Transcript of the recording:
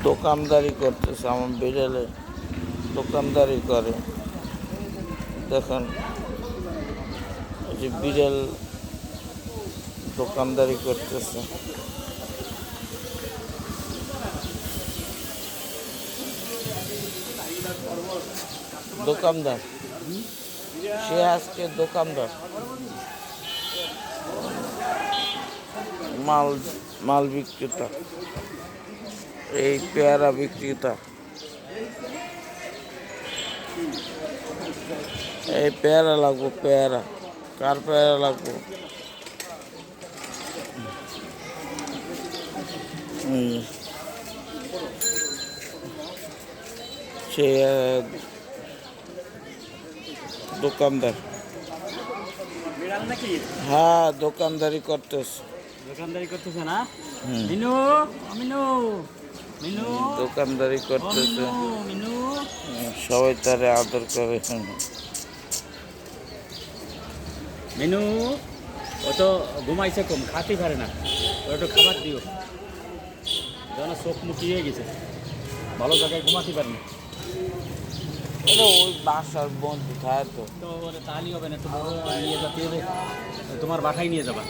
দোকানদারি করতেছে, আমার বিড়ালে দোকানদারি করে। দেখেন এই যে বিড়াল দোকানদারি করতেছে। দোকানদার, সে আজকে দোকানদার, মাল মাল বিক্রেতা, এই পেয়ারা বিক্রেতা। এই পেয়ারা লাগবো, পেয়ারা কার পেয়ারা লাগবো? সে দোকানদার। হ্যাঁ, দোকানদারি করতেছে। দোকানদারি করতেছে না? মিনু, মিনু, মিনু, দোকানদারি করতেছে, মিনু। সবাই তারে আদর করে। মিনু, ও তো ঘুমাইছে কম, খাতেই পারে না। ওর একটু খাবার দিও, যেন চোখ মুটিয়ে গেছে, ভালো জায়গায় ঘুমাতে পারে না। এটা ওই বাসার বন্ধু থাকে তো। তো তাহলেই হবে না, একটু বড় নিয়ে যেতে হবে, তোমার বাসায় নিয়ে যাবা।